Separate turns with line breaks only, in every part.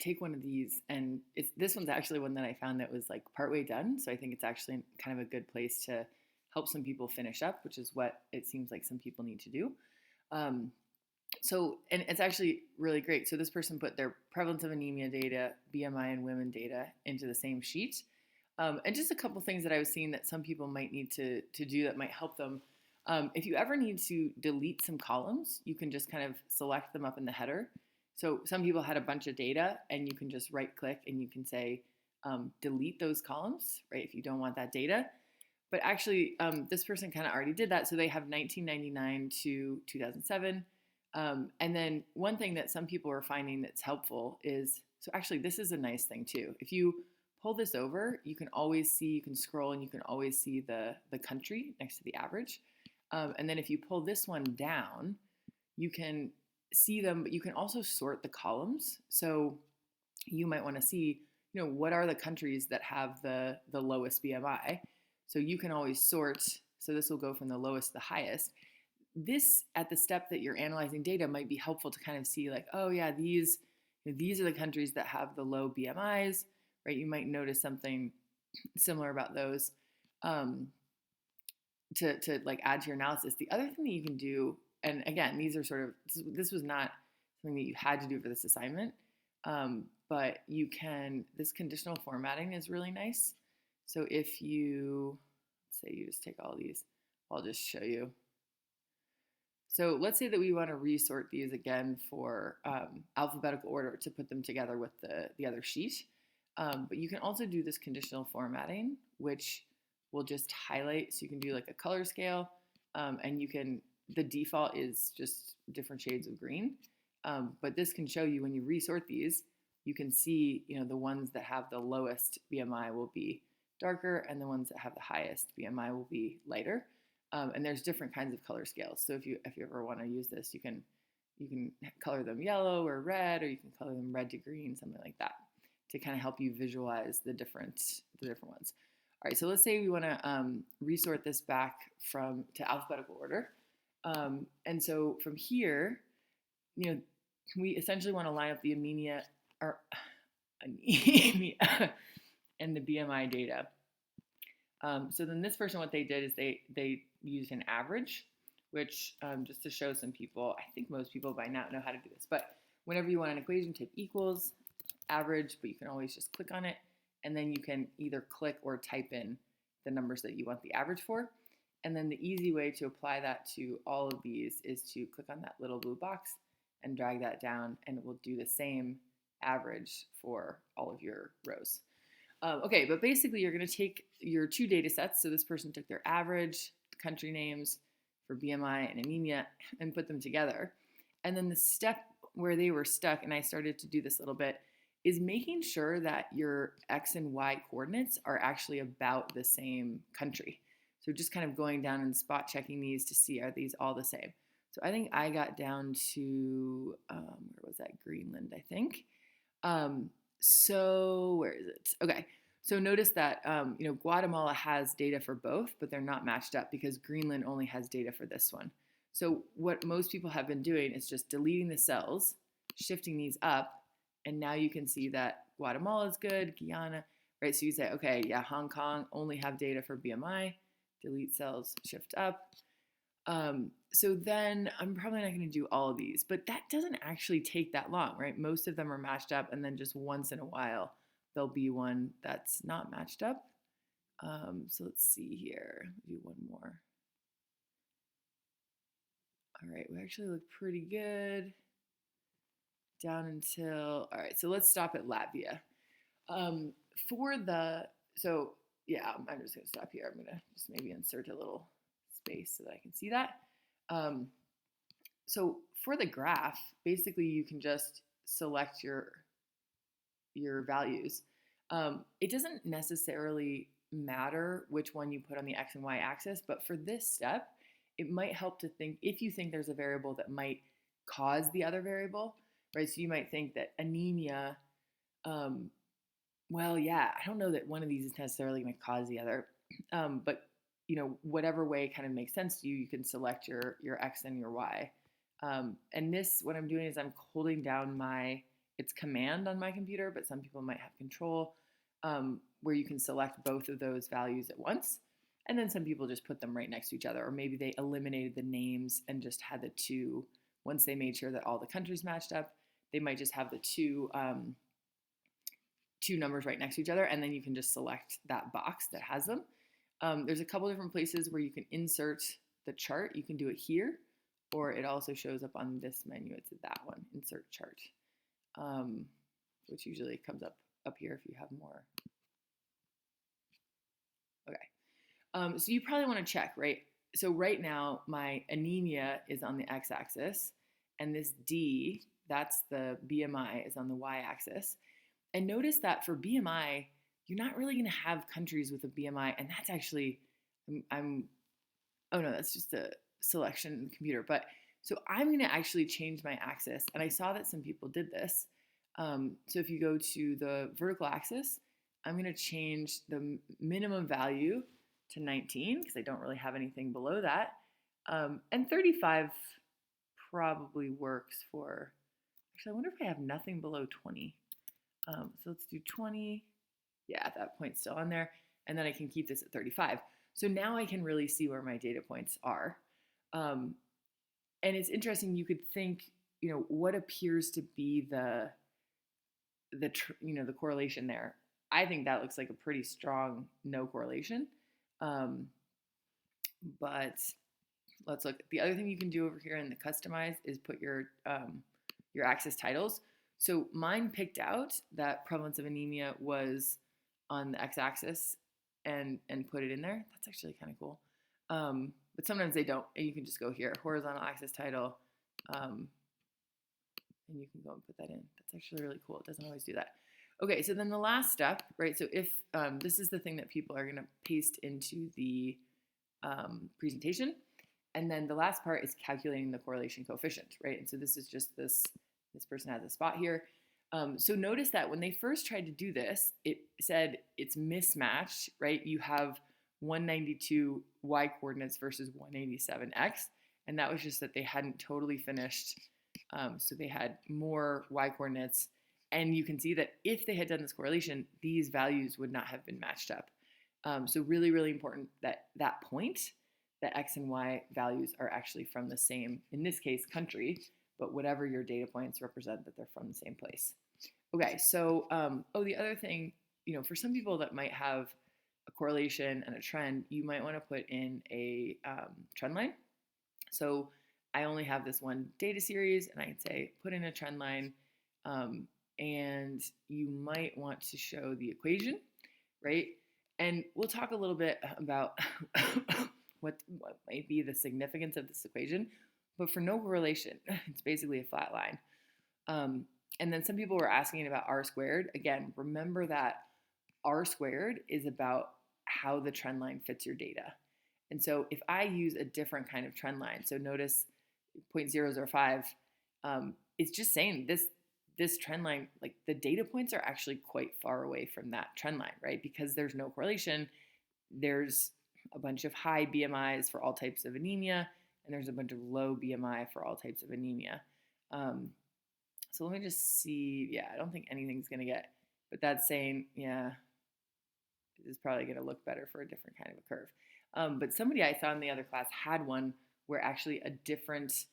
take one of these, and this one's actually one that I found that was like partway done. So I think it's actually kind of a good place to help some people finish up, which is what it seems like some people need to do. Um, and it's actually really great. So this person put their prevalence of anemia data, BMI, and women data into the same sheet. And just a couple things that I was seeing that some people might need to do that might help them. If you ever need to delete some columns, you can just kind of select them up in the header. So some people had a bunch of data, and you can just right click and you can say delete those columns, right, if you don't want that data. But actually, this person kind of already did that. So they have 1999 to 2007. And then one thing that some people are finding that's helpful is, so actually this is a nice thing too. If you pull this over, you can always see, you can scroll and you can always see the country next to the average. And then if you pull this one down, you can see them, but you can also sort the columns. So you might want to see, what are the countries that have the lowest BMI? So you can always sort. So this will go from the lowest to the highest. This, at the step that you're analyzing data, might be helpful to kind of see like, oh yeah, these are the countries that have the low BMIs, right? You might notice something similar about those to like add to your analysis. The other thing that you can do, and again, these are sort of, this was not something that you had to do for this assignment, but you can, this conditional formatting is really nice. So if you, let's say you just take all these, I'll just show you. So let's say that we want to resort these again for alphabetical order to put them together with the other sheet. But you can also do this conditional formatting, which will just highlight. So you can do like a color scale, and you can, the default is just different shades of green. But this can show you when you resort these, you can see, the ones that have the lowest BMI will be darker, and the ones that have the highest BMI will be lighter. And there's different kinds of color scales. So if you ever want to use this, you can color them yellow or red, or you can color them red to green, something like that, to kind of help you visualize the different ones. All right, so let's say we want to resort this back to alphabetical order. And so from here, we essentially want to line up the anemia and the BMI data. So then this person, what they did is they used an average, which just to show some people, I think most people by now know how to do this, but whenever you want an equation, type equals average, but you can always just click on it, and then you can either click or type in the numbers that you want the average for. And then the easy way to apply that to all of these is to click on that little blue box and drag that down, and it will do the same average for all of your rows. Okay, but basically you're going to take your two data sets. So this person took their average, country names for BMI and anemia, and put them together. And then the step where they were stuck, and I started to do this a little bit, is making sure that your X and Y coordinates are actually about the same country. So just kind of going down and spot checking these to see, are these all the same? So I think I got down to, where was that? Greenland, I think. So where is it? Okay. So notice that, Guatemala has data for both, but they're not matched up because Greenland only has data for this one. So what most people have been doing is just deleting the cells, shifting these up, and now you can see that Guatemala is good, Guyana, right? So you say, okay, yeah, Hong Kong only have data for BMI, delete cells, shift up. So then I'm probably not going to do all of these, but that doesn't actually take that long, right? Most of them are matched up, and then just once in a while, there'll be one that's not matched up. So let's see here, do one more. All right, we actually look pretty good down until, all right, so let's stop at Latvia. So yeah, I'm just gonna stop here. I'm gonna just maybe insert a little space so that I can see that. So for the graph, basically you can just select your values. It doesn't necessarily matter which one you put on the X and Y axis, but for this step, it might help to think, if you think there's a variable that might cause the other variable, right? So you might think that anemia, well, yeah, I don't know that one of these is necessarily going to cause the other, but whatever way kind of makes sense to you, you can select your X and your Y. And this, what I'm doing is I'm holding down my it's command on my computer, but some people might have control, where you can select both of those values at once. And then some people just put them right next to each other, or maybe they eliminated the names and just had the two. Once they made sure that all the countries matched up, they might just have the two numbers right next to each other, and then you can just select that box that has them. There's a couple different places where you can insert the chart. You can do it here, or it also shows up on this menu. It's that one, insert chart, which usually comes up here if you have more. Okay, so you probably want to check, right? So right now, my anemia is on the x-axis, and this D, that's the BMI, is on the y-axis. And notice that for BMI, you're not really going to have countries with a BMI, and that's actually, oh no, that's just a selection in the computer. But so I'm going to actually change my axis, and I saw that some people did this. So if you go to the vertical axis, I'm going to change the minimum value to 19 because I don't really have anything below that. And 35 probably works for, actually, I wonder if I have nothing below 20. So let's do 20. Yeah, at that point still on there. And then I can keep this at 35. So now I can really see where my data points are. And it's interesting, you could think, what appears to be the correlation there. I think that looks like a pretty strong no correlation. But let's look. The other thing you can do over here in the customize is put your axis titles. So mine picked out that prevalence of anemia was on the x-axis and put it in there. That's actually kind of cool. But sometimes they don't. And you can just go here, horizontal axis title, and you can go and put that in. That's actually really cool. It doesn't always do that. Okay, so then the last step, right? So if this is the thing that people are going to paste into the presentation, and then the last part is calculating the correlation coefficient, right? And so this is just this person has a spot here. So notice that when they first tried to do this, it said it's mismatched, right? You have 192 y coordinates versus 187 x, and that was just that they hadn't totally finished. So they had more y coordinates, and you can see that if they had done this correlation, these values would not have been matched up. So really, really important that point, that x and y values are actually from the same, in this case, country, but whatever your data points represent, that they're from the same place. Okay, so, the other thing, for some people that might have a correlation and a trend, you might want to put in a trend line. So I only have this one data series, and I'd say put in a trend line, and you might want to show the equation, right? And we'll talk a little bit about what might be the significance of this equation, but for no correlation, it's basically a flat line. And then some people were asking about R squared. Again, remember that R squared is about how the trend line fits your data. And so if I use a different kind of trend line, so notice 0.005, it's just saying this trend line, like the data points are actually quite far away from that trend line, right? Because there's no correlation. There's a bunch of high BMIs for all types of anemia, and there's a bunch of low BMI for all types of anemia. So let me just see. Yeah, I don't think anything's going to get, but that's saying, yeah, this is probably going to look better for a different kind of a curve. But somebody I saw in the other class had one where actually a different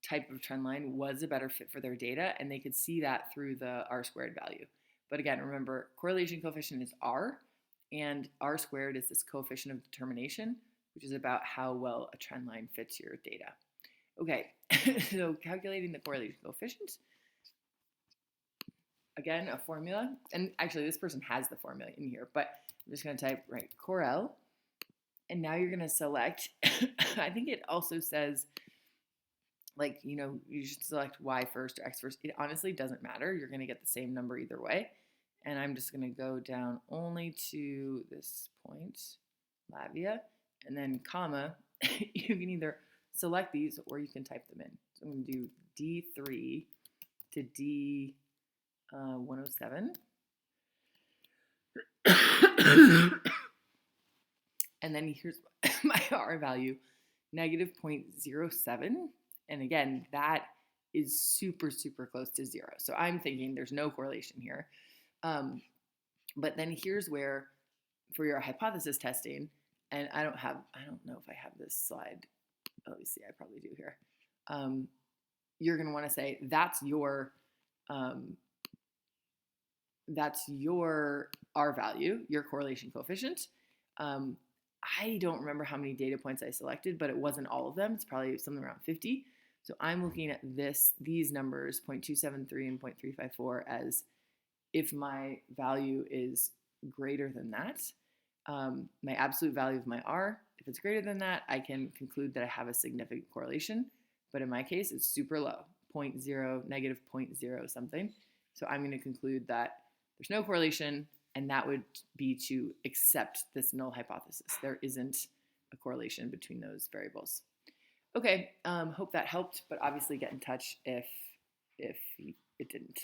type of trend line was a better fit for their data, and they could see that through the R squared value. But again, remember, correlation coefficient is R, and R squared is this coefficient of determination, which is about how well a trend line fits your data. Okay, so calculating the correlation coefficient. Again, a formula, and actually this person has the formula in here, but I'm just going to type, right, CORREL, and now you're going to select, I think it also says, like, you should select Y first or X first. It honestly doesn't matter. You're going to get the same number either way. And I'm just going to go down only to this point, Lavia, and then comma. You can either select these or you can type them in. So I'm going to do D3 to D107. And then here's my R value, -0.07. And again, that is super, super close to zero. So I'm thinking there's no correlation here. But then here's where, for your hypothesis testing, and I don't know if I have this slide. Let me see, I probably do here. You're going to want to say that's your R value, your correlation coefficient. I don't remember how many data points I selected, but it wasn't all of them. It's probably something around 50. So I'm looking at these numbers, 0.273 and 0.354, as if my value is greater than that, my absolute value of my R, if it's greater than that, I can conclude that I have a significant correlation. But in my case, it's super low, negative 0.0 something. So I'm going to conclude that there's no correlation, and that would be to accept this null hypothesis. There isn't a correlation between those variables. Okay, hope that helped, but obviously get in touch if it didn't.